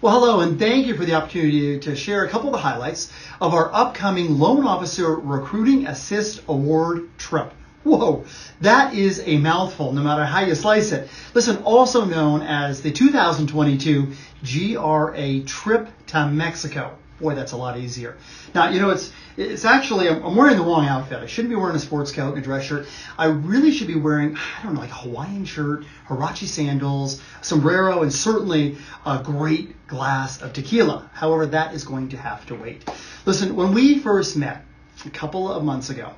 Well, hello, and thank you for the opportunity to share a couple of the highlights of our upcoming Loan Officer Recruiting Assist Award trip. Whoa, that is a mouthful, no matter how you slice it. Listen, also known as the 2022 GRA trip to Mexico. Boy, that's a lot easier. Now, you know, it's actually, I'm wearing the wrong outfit. I shouldn't be wearing a sports coat and a dress shirt. I really should be wearing, I don't know, like a Hawaiian shirt, Huarache sandals, sombrero, and certainly a great glass of tequila. However, that is going to have to wait. Listen, when we first met a couple of months ago,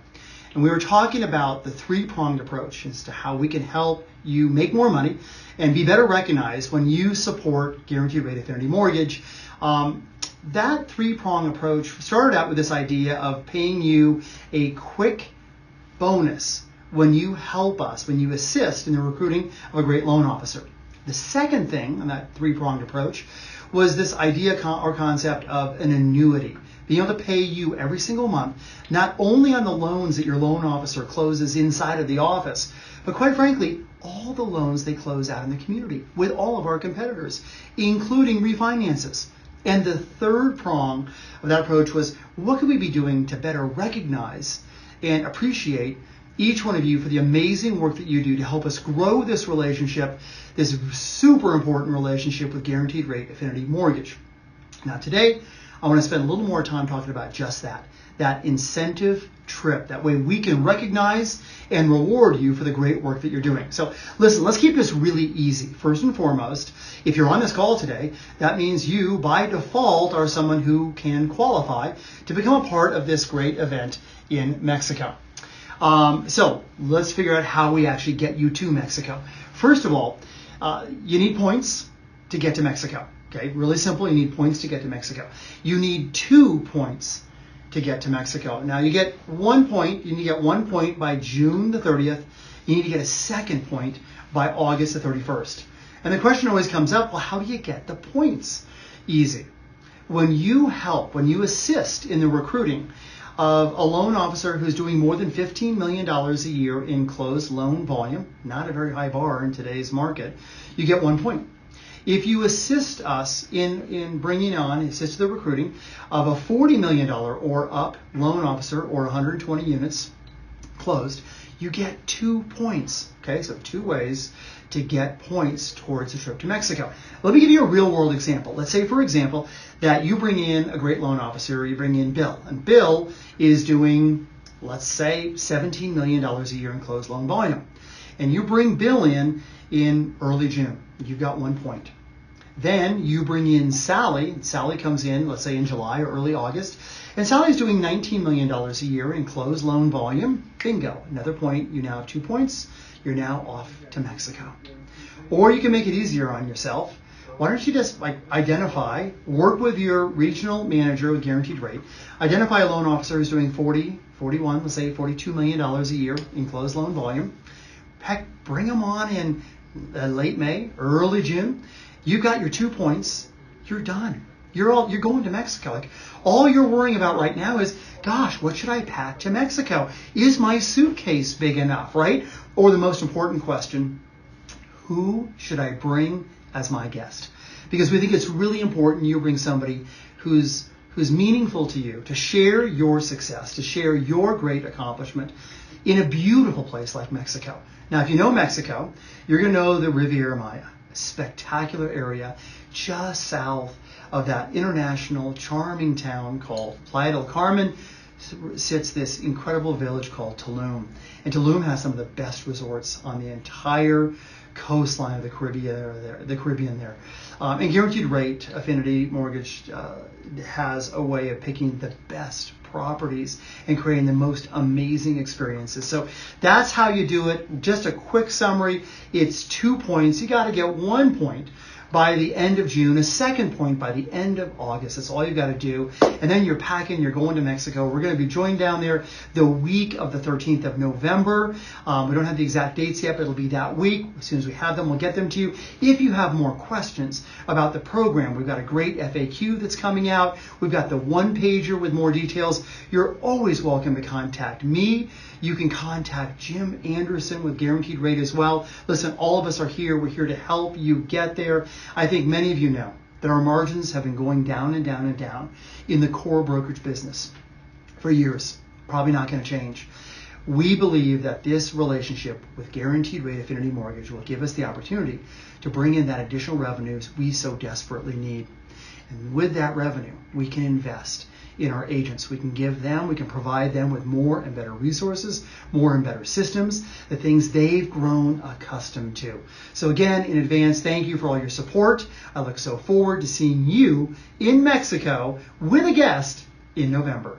and we were talking about the three-pronged approach as to how we can help you make more money and be better recognized when you support Guaranteed Rate Affinity Mortgage. That three-pronged approach started out with this idea of paying you a quick bonus when you help us, when you assist in the recruiting of a great loan officer. The second thing on that three-pronged approach was this idea or concept of an annuity, being able to pay you every single month, not only on the loans that your loan officer closes inside of the office, but quite frankly, all the loans they close out in the community with all of our competitors, including refinances. And the third prong of that approach was, what could we be doing to better recognize and appreciate each one of you for the amazing work that you do to help us grow this relationship, this super important relationship with Guaranteed Rate Affinity Mortgage. Now today, I want to spend a little more time talking about just that incentive trip. That way we can recognize and reward you for the great work that you're doing. So listen, let's keep this really easy. First and foremost, if you're on this call today, that means you by default are someone who can qualify to become a part of this great event in Mexico. So let's figure out how we actually get you to Mexico. First of all, you need points to get to Mexico. Okay, really simple. You need points to get to Mexico. You need 2 points to get to Mexico. Now you get 1 point. You need to get 1 point by June the 30th. You need to get a second point by August the 31st. And the question always comes up, well, how do you get the points? Easy. When you help, when you assist in the recruiting of a loan officer who's doing more than $15 million a year in closed loan volume, not a very high bar in today's market, you get 1 point. If you assist us in bringing on, assist the recruiting of a $40 million or up loan officer or 120 units closed, you get 2 points. Okay, so 2 ways to get points towards the trip to Mexico. Let me give you a real world example. Let's say, for example, that you bring in a great loan officer, you bring in Bill, and Bill is doing, let's say, $17 million a year in closed loan volume. And you bring Bill in early June. You've got 1 point. Then you bring in Sally. Sally comes in, let's say in July or early August, and Sally's doing $19 million a year in closed loan volume. Bingo, another point. You now have 2 points. You're now off to Mexico. Or you can make it easier on yourself. Why don't you just identify, work with your regional manager with Guaranteed Rate, identify a loan officer who's doing 40, 41, let's say $42 million a year in closed loan volume. Heck, bring them on in late May, early June. You got your 2 points. You're done. You're going to Mexico. Like, all you're worrying about right now is, gosh, what should I pack to Mexico? Is my suitcase big enough, right? Or the most important question, who should I bring as my guest? Because we think it's really important you bring somebody who's meaningful to you, to share your success, to share your great accomplishment in a beautiful place like Mexico. Now, if you know Mexico, you're going to know the Riviera Maya, a spectacular area just south of that international charming town called Playa del Carmen. Sits this incredible village called Tulum. And Tulum has some of the best resorts on the entire coastline of the Caribbean there. And Guaranteed Rate Affinity Mortgage has a way of picking the best properties and creating the most amazing experiences. So that's how you do it. Just a quick summary. It's 2 points. You got to get 1 point by the end of June, a second point by the end of August. That's all you got to do. And then you're packing, you're going to Mexico. We're going to be joined down there the week of the 13th of November. We don't have the exact dates yet, but it'll be that week. As soon as we have them, we'll get them to you. If you have more questions about the program, we've got a great FAQ that's coming out. We've got the 1-pager with more details. You're always welcome to contact me. You can contact Jim Anderson with Guaranteed Rate as well. Listen, all of us are here. We're here to help you get there. I think many of you know that our margins have been going down and down and down in the core brokerage business for years. Probably not going to change. We believe that this relationship with Guaranteed Rate Affinity Mortgage will give us the opportunity to bring in that additional revenues we so desperately need. And with that revenue, we can invest in our agents. We can provide them with more and better resources, more and better systems, the things they've grown accustomed to. So again, in advance, thank you for all your support. I look so forward to seeing you in Mexico with a guest in November.